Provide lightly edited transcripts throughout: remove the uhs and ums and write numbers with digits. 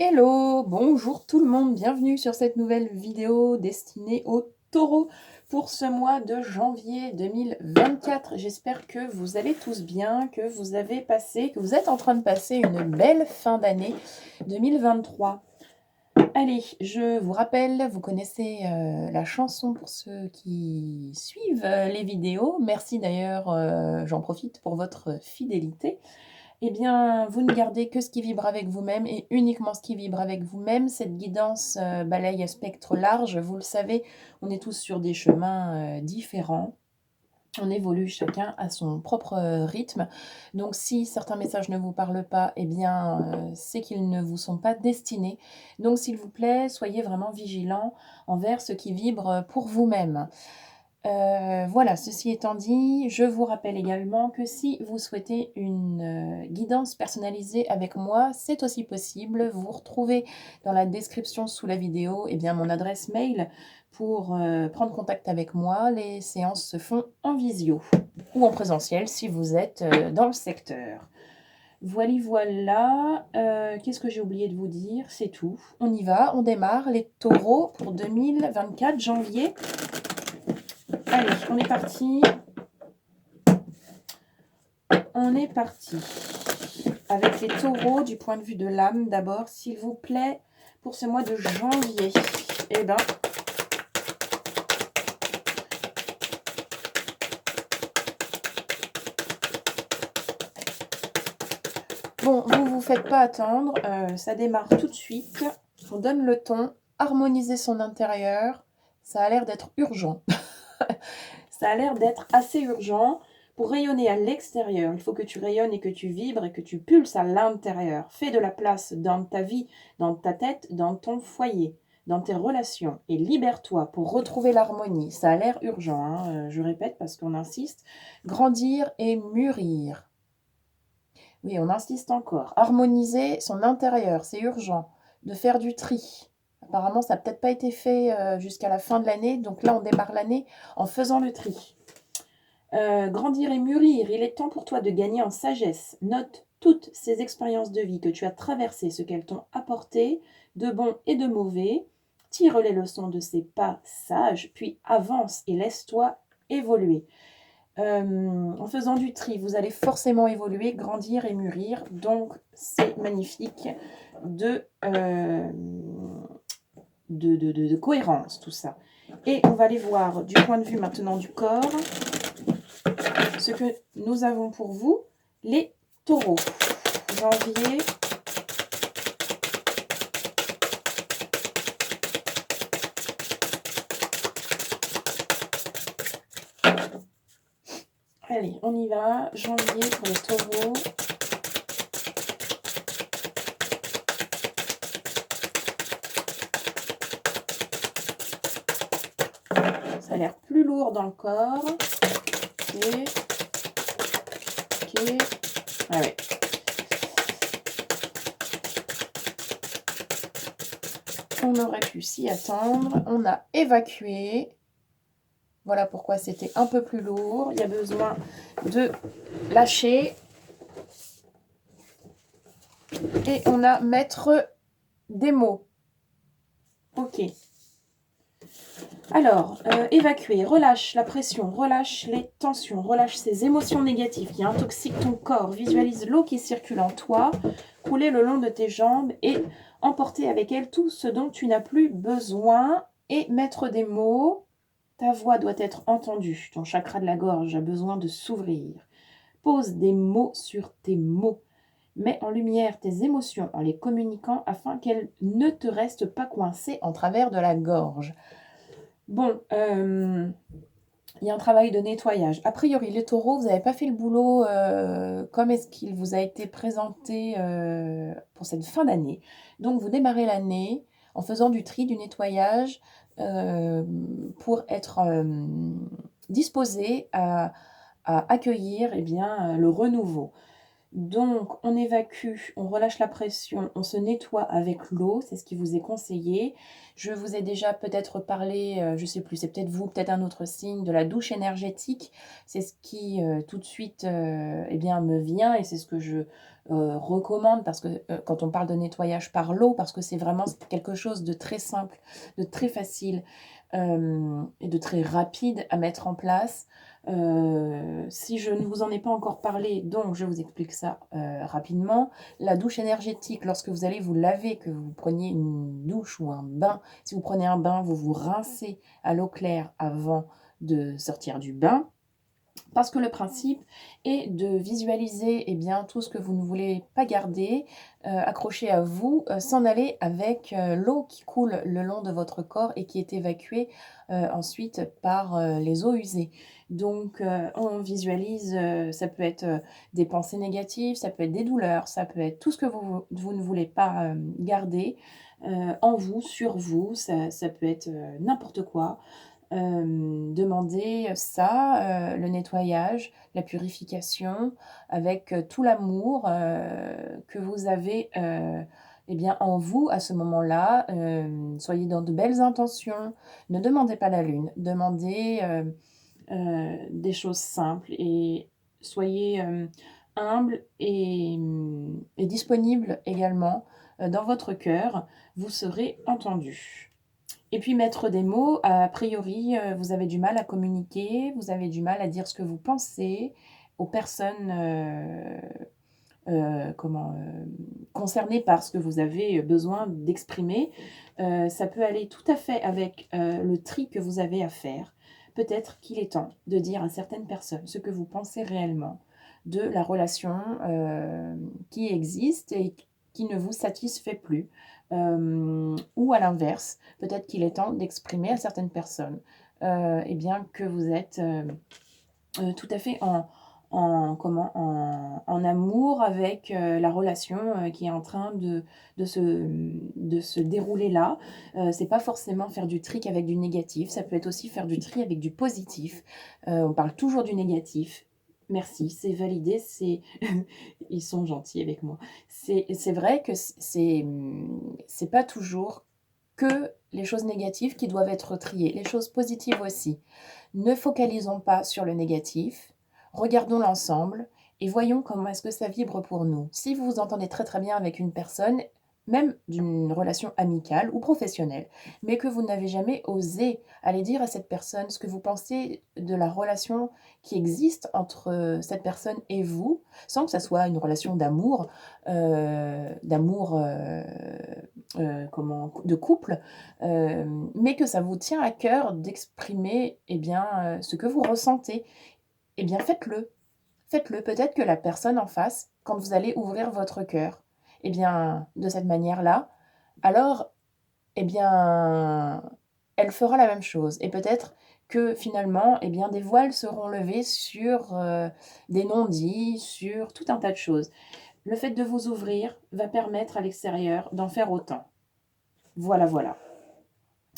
Hello, bonjour tout le monde, bienvenue sur cette nouvelle vidéo destinée aux taureaux pour ce mois de janvier 2024. J'espère que vous allez tous bien, que vous êtes en train de passer une belle fin d'année 2023. Allez, je vous rappelle, vous connaissez la chanson pour ceux qui suivent les vidéos. Merci d'ailleurs, j'en profite pour votre fidélité. Eh bien, vous ne gardez que ce qui vibre avec vous-même et uniquement ce qui vibre avec vous-même. Cette guidance balaye à spectre large. Vous le savez, on est tous sur des chemins différents. On évolue chacun à son propre rythme. Donc, si certains messages ne vous parlent pas, eh bien, c'est qu'ils ne vous sont pas destinés. Donc, s'il vous plaît, soyez vraiment vigilants envers ce qui vibre pour vous-même. Voilà, ceci étant dit, je vous rappelle également que si vous souhaitez une guidance personnalisée avec moi, c'est aussi possible. Vous retrouvez dans la description sous la vidéo mon adresse mail pour prendre contact avec moi. Les séances se font en visio ou en présentiel si vous êtes dans le secteur. Voilà, qu'est-ce que j'ai oublié de vous dire? C'est tout. On y va, on démarre les taureaux pour 2024, janvier. Allez, on est parti. On est parti. Avec les taureaux, du point de vue de l'âme, d'abord, s'il vous plaît, pour ce mois de janvier. Eh ben, bon, vous faites pas attendre, ça démarre tout de suite. On donne le ton, harmoniser son intérieur, ça a l'air d'être urgent. Ça a l'air d'être assez urgent. Pour rayonner à l'extérieur, il faut que tu rayonnes et que tu vibres et que tu pulses à l'intérieur. Fais de la place dans ta vie, dans ta tête, dans ton foyer, dans tes relations et libère-toi pour retrouver l'harmonie. Ça a l'air urgent, hein, je répète parce qu'on insiste. Grandir et mûrir. Oui, on insiste encore. Harmoniser son intérieur, c'est urgent. De faire du tri. Apparemment, ça n'a peut-être pas été fait jusqu'à la fin de l'année, donc là, on démarre l'année en faisant le tri. Grandir et mûrir, il est temps pour toi de gagner en sagesse. Note toutes ces expériences de vie que tu as traversées, ce qu'elles t'ont apporté, de bon et de mauvais. Tire les leçons de ces passages, puis avance et laisse-toi évoluer. En faisant du tri, vous allez forcément évoluer, grandir et mûrir. Donc, c'est magnifique de cohérence, tout ça. Et on va aller voir du point de vue maintenant du corps ce que nous avons pour vous, les taureaux. Janvier. Allez, on y va. Janvier pour les taureaux. Ça a l'air plus lourd dans le corps. Ok. Ok. Ah ouais. On aurait pu s'y attendre. On a évacué. Voilà pourquoi c'était un peu plus lourd. Il y a besoin de lâcher. Et on a mettre des mots. Ok. Alors, évacuer, relâche la pression, relâche les tensions, relâche ces émotions négatives qui intoxiquent ton corps. Visualise l'eau qui circule en toi, couler le long de tes jambes et emporter avec elle tout ce dont tu n'as plus besoin et mettre des mots. Ta voix doit être entendue. Ton chakra de la gorge a besoin de s'ouvrir. Pose des mots sur tes mots. Mets en lumière tes émotions en les communiquant afin qu'elles ne te restent pas coincées en travers de la gorge. Bon, il y a un travail de nettoyage. A priori, les taureaux, vous n'avez pas fait le boulot comme est-ce qu'il vous a été présenté pour cette fin d'année. Donc, vous démarrez l'année en faisant du tri, du nettoyage pour être disposé à accueillir le renouveau. Donc, on évacue, on relâche la pression, on se nettoie avec l'eau, c'est ce qui vous est conseillé. Je vous ai déjà peut-être parlé, je ne sais plus, c'est peut-être vous, peut-être un autre signe, de la douche énergétique. C'est ce qui, tout de suite, eh bien, me vient et c'est ce que je recommande parce que quand on parle de nettoyage par l'eau, parce que c'est vraiment quelque chose de très simple, de très facile et de très rapide à mettre en place. Si je ne vous en ai pas encore parlé, donc je vous explique ça rapidement. La douche énergétique, lorsque vous allez vous laver, que vous preniez une douche ou un bain, si vous prenez un bain, vous vous rincez à l'eau claire avant de sortir du bain. Parce que le principe est de visualiser eh bien, tout ce que vous ne voulez pas garder, accroché à vous, s'en aller avec l'eau qui coule le long de votre corps et qui est évacuée ensuite par les eaux usées. Donc on visualise, ça peut être des pensées négatives, ça peut être des douleurs, ça peut être tout ce que vous ne voulez pas garder en vous, sur vous, ça peut être n'importe quoi. Demander ça, le nettoyage, la purification avec, tout l'amour, que vous avez, eh bien, en vous à ce moment-là. Soyez dans de belles intentions. Ne demandez pas la lune, demandez, des choses simples et soyez, humble et disponible également, dans votre cœur. Vous serez entendu. Et puis mettre des mots, a priori, vous avez du mal à communiquer, vous avez du mal à dire ce que vous pensez aux personnes, concernées par ce que vous avez besoin d'exprimer. Ça peut aller tout à fait avec, le tri que vous avez à faire. Peut-être qu'il est temps de dire à certaines personnes ce que vous pensez réellement de la relation, qui existe et qui ne vous satisfait plus. Ou à l'inverse, peut-être qu'il est temps d'exprimer à certaines personnes, eh bien, que vous êtes, tout à fait en amour avec, la relation, qui est en train de se dérouler là. C'est pas forcément faire du tri avec du négatif, ça peut être aussi faire du tri avec du positif. On parle toujours du négatif. Merci, c'est validé, c'est ils sont gentils avec moi. C'est vrai que c'est pas toujours que les choses négatives qui doivent être triées, les choses positives aussi. Ne focalisons pas sur le négatif, regardons l'ensemble et voyons comment est-ce que ça vibre pour nous. Si vous vous entendez très très bien avec une personne, même d'une relation amicale ou professionnelle, mais que vous n'avez jamais osé aller dire à cette personne ce que vous pensez de la relation qui existe entre cette personne et vous, sans que ça soit une relation d'amour, de couple, mais que ça vous tient à cœur d'exprimer eh bien, ce que vous ressentez, eh bien faites-le. Faites-le. Peut-être que la personne en face, quand vous allez ouvrir votre cœur, eh bien, de cette manière-là, alors, eh bien, elle fera la même chose. Et peut-être que finalement, eh bien, des voiles seront levés sur des non-dits, sur tout un tas de choses. Le fait de vous ouvrir va permettre à l'extérieur d'en faire autant. Voilà, voilà.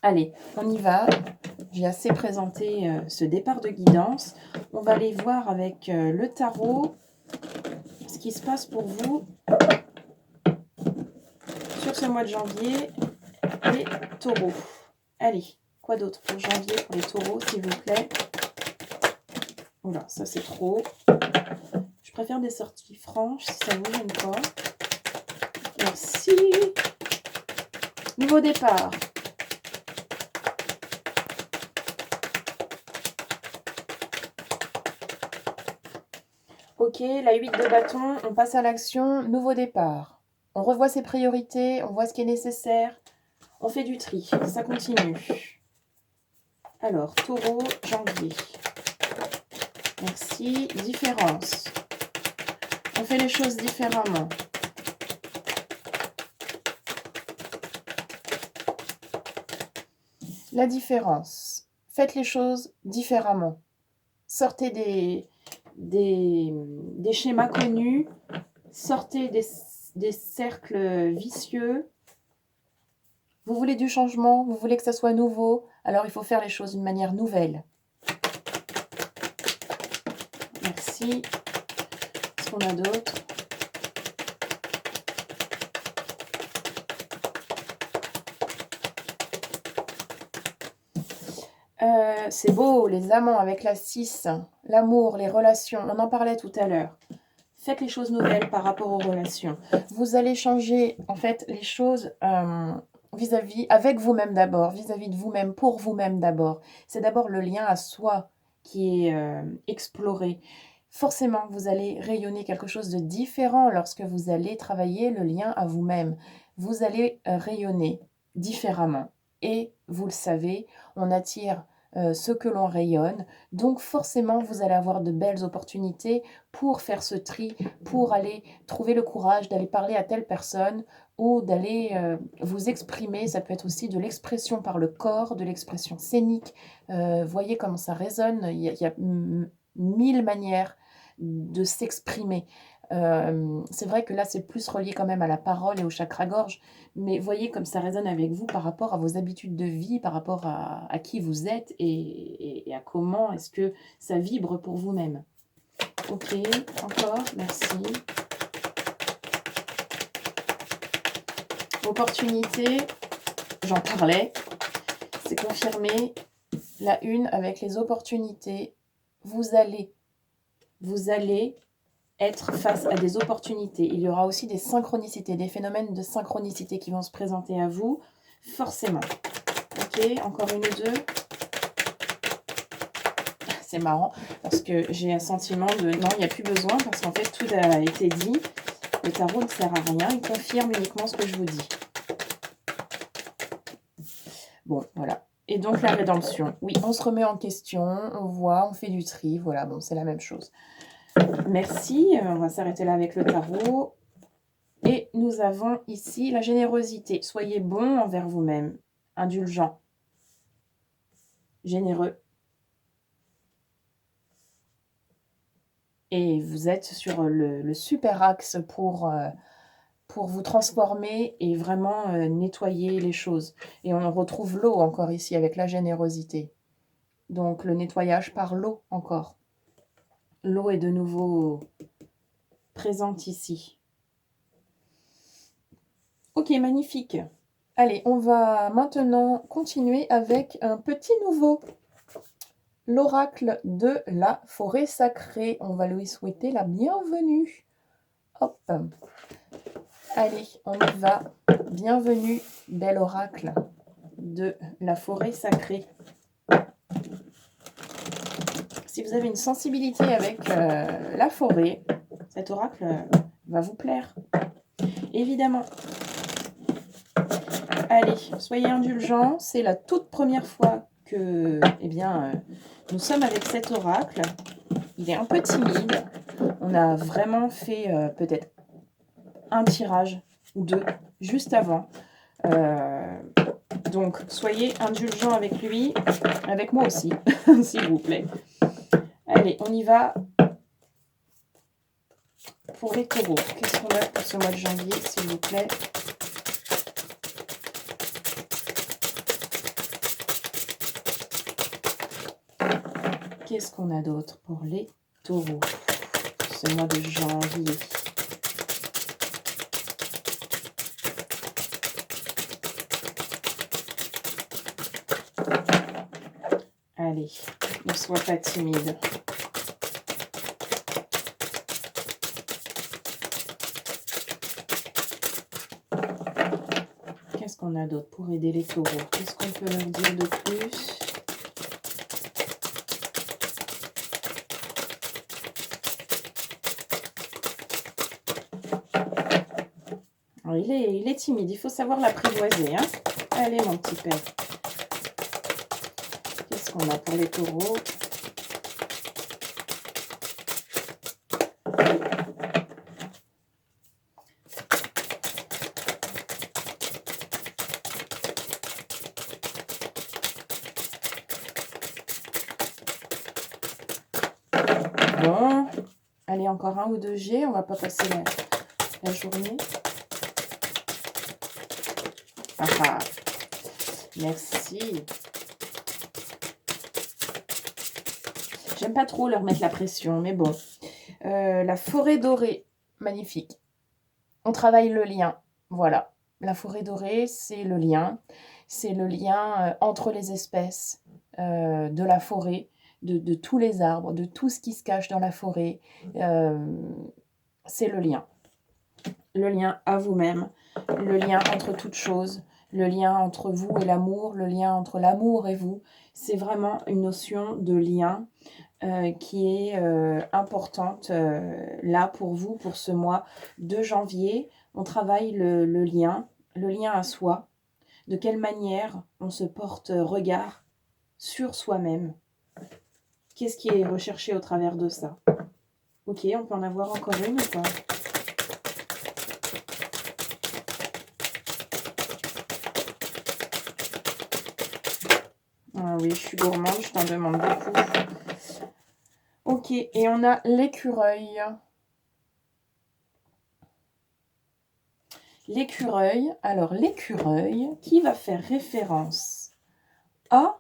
Allez, on y va. J'ai assez présenté ce départ de guidance. On va aller voir avec le tarot ce qui se passe pour vous sur ce mois de janvier, les taureaux. Allez, quoi d'autre pour janvier pour les taureaux, s'il vous plaît? Oula, ça c'est trop. Je préfère des sorties franches si ça ne vous gêne pas. Merci. Nouveau départ. Ok, la 8 de bâton, on passe à l'action, nouveau départ. On revoit ses priorités, on voit ce qui est nécessaire, on fait du tri, ça continue. Alors, taureau, janvier. Merci, différence. On fait les choses différemment. La différence. Faites les choses différemment. Sortez des schémas connus, sortez des cercles vicieux. Vous voulez du changement, vous voulez que ça soit nouveau, alors il faut faire les choses d'une manière nouvelle. Merci. Qu'est-ce qu'on a d'autre? C'est beau, les amants avec la 6, l'amour, les relations, on en parlait tout à l'heure. Faites les choses nouvelles par rapport aux relations. Vous allez changer, en fait, les choses vis-à-vis, avec vous-même d'abord, vis-à-vis de vous-même, pour vous-même d'abord. C'est d'abord le lien à soi qui est exploré. Forcément, vous allez rayonner quelque chose de différent lorsque vous allez travailler le lien à vous-même. Vous allez rayonner différemment. Et vous le savez, on attire ce que l'on rayonne. Donc forcément, vous allez avoir de belles opportunités pour faire ce tri, pour aller trouver le courage d'aller parler à telle personne ou d'aller vous exprimer. Ça peut être aussi de l'expression par le corps, de l'expression scénique. Voyez comment ça résonne. Il y a mille manières de s'exprimer. C'est vrai que là, c'est plus relié quand même à la parole et au chakra-gorge, mais voyez comme ça résonne avec vous par rapport à vos habitudes de vie, par rapport à qui vous êtes et à comment est-ce que ça vibre pour vous-même. Ok, encore, merci. Opportunité, j'en parlais, c'est confirmé. La une avec les opportunités, vous allez être face à des opportunités. Il y aura aussi des synchronicités, des phénomènes de synchronicité qui vont se présenter à vous, forcément. Ok, encore une ou deux. C'est marrant, parce que j'ai un sentiment de non, il n'y a plus besoin, parce qu'en fait, tout a été dit. Le tarot ne sert à rien, il confirme uniquement ce que je vous dis. Bon, voilà. Et donc, la rédemption. Oui, on se remet en question, on voit, on fait du tri. Voilà, bon, c'est la même chose. Merci, on va s'arrêter là avec le tarot. Et nous avons ici la générosité. Soyez bon envers vous-même, indulgent, généreux. Et vous êtes sur le super axe pour vous transformer et vraiment nettoyer les choses. Et on retrouve l'eau encore ici avec la générosité. Donc le nettoyage par l'eau encore. L'eau est de nouveau présente ici. Ok, magnifique. Allez, on va maintenant continuer avec un petit nouveau. L'oracle de la forêt sacrée. On va lui souhaiter la bienvenue. Hop. Allez, on y va. Bienvenue, bel oracle de la forêt sacrée. Si vous avez une sensibilité avec la forêt, cet oracle va vous plaire. Évidemment. Allez, soyez indulgents. C'est la toute première fois que nous sommes avec cet oracle. Il est un peu timide. On a vraiment fait peut-être un tirage ou deux juste avant. Donc, soyez indulgents avec lui, avec moi aussi, s'il vous plaît. Allez, on y va pour les taureaux. Qu'est-ce qu'on a pour ce mois de janvier, s'il vous plaît? Qu'est-ce qu'on a d'autre pour les taureaux ce mois de janvier? Allez, ne sois pas timide. Qu'est-ce qu'on a d'autre pour aider les taureaux? Qu'est-ce qu'on peut leur dire de plus? Alors, il est timide, il faut savoir l'apprivoiser. Hein. Allez, mon petit père. Qu'est-ce qu'on a pour les taureaux? Bon, allez, encore un ou deux G, on va pas passer la journée. Ah ah, merci. J'aime pas trop leur mettre la pression, mais bon. La forêt dorée, magnifique. On travaille le lien, voilà. La forêt dorée, c'est le lien. C'est le lien entre les espèces. de la forêt, de tous les arbres, de tout ce qui se cache dans la forêt. C'est le lien. Le lien à vous-même, le lien entre toutes choses, le lien entre vous et l'amour, le lien entre l'amour et vous. C'est vraiment une notion de lien qui est importante là pour vous, pour ce mois de janvier. On travaille le lien à soi. De quelle manière on se porte regard sur soi-même. Qu'est-ce qui est recherché au travers de ça? Ok, on peut en avoir encore une ou pas? Ah oui, je suis gourmande, je t'en demande beaucoup. Ok, et on a l'écureuil. L'écureuil, alors l'écureuil qui va faire référence à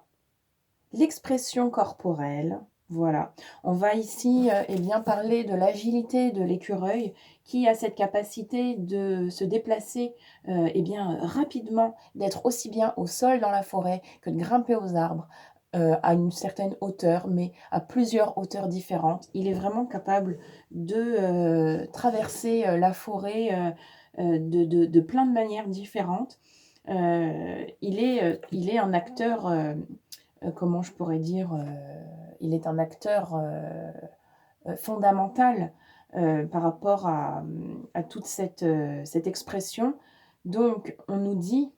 l'expression corporelle. Voilà, on va ici eh bien, parler de l'agilité de l'écureuil qui a cette capacité de se déplacer eh bien, rapidement, d'être aussi bien au sol dans la forêt que de grimper aux arbres à une certaine hauteur, mais à plusieurs hauteurs différentes. Il est vraiment capable de traverser la forêt de plein de manières différentes. Il est un acteur comment je pourrais dire, il est un acteur fondamental par rapport à toute cette expression. Donc, on nous dit,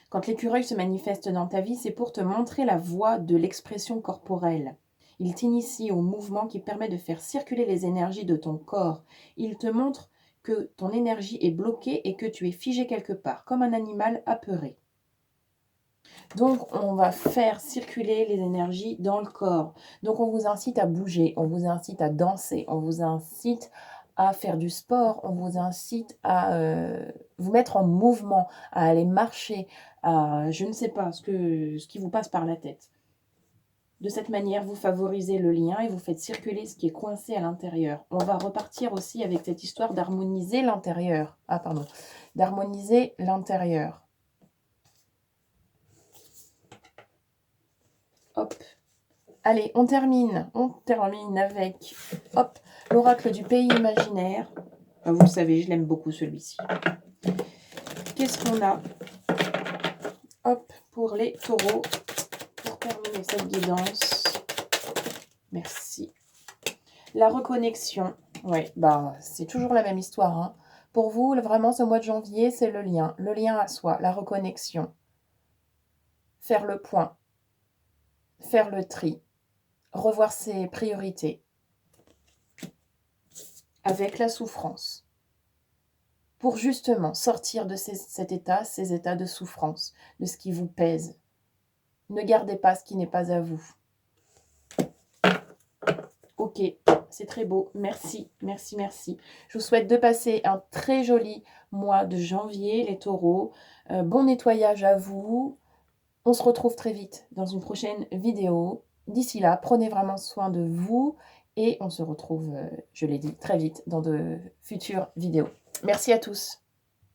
quand l'écureuil se manifeste dans ta vie, c'est pour te montrer la voie de l'expression corporelle. Il t'initie au mouvement qui permet de faire circuler les énergies de ton corps. Il te montre que ton énergie est bloquée et que tu es figé quelque part, comme un animal apeuré. Donc, on va faire circuler les énergies dans le corps. Donc, on vous incite à bouger, on vous incite à danser, on vous incite à faire du sport, on vous incite à vous mettre en mouvement, à aller marcher, à je ne sais pas ce qui vous passe par la tête. De cette manière, vous favorisez le lien et vous faites circuler ce qui est coincé à l'intérieur. On va repartir aussi avec cette histoire d'harmoniser l'intérieur. Ah, pardon. D'harmoniser l'intérieur. Hop. Allez, on termine avec hop, l'oracle du pays imaginaire. Vous le savez, je l'aime beaucoup celui-ci. Qu'est-ce qu'on a? Hop, pour les taureaux, pour terminer cette guidance. Merci. La reconnexion. Oui, c'est toujours la même histoire. Hein. Pour vous, vraiment, ce mois de janvier, c'est le lien à soi, la reconnexion. Faire le point, faire le tri, revoir ses priorités avec la souffrance. Pour justement sortir de ces états de souffrance, de ce qui vous pèse. Ne gardez pas ce qui n'est pas à vous. Ok, c'est très beau. Merci, merci, merci. Je vous souhaite de passer un très joli mois de janvier, les taureaux. Bon nettoyage à vous. On se retrouve très vite dans une prochaine vidéo. D'ici là, prenez vraiment soin de vous et on se retrouve, je l'ai dit, très vite dans de futures vidéos. Merci à tous.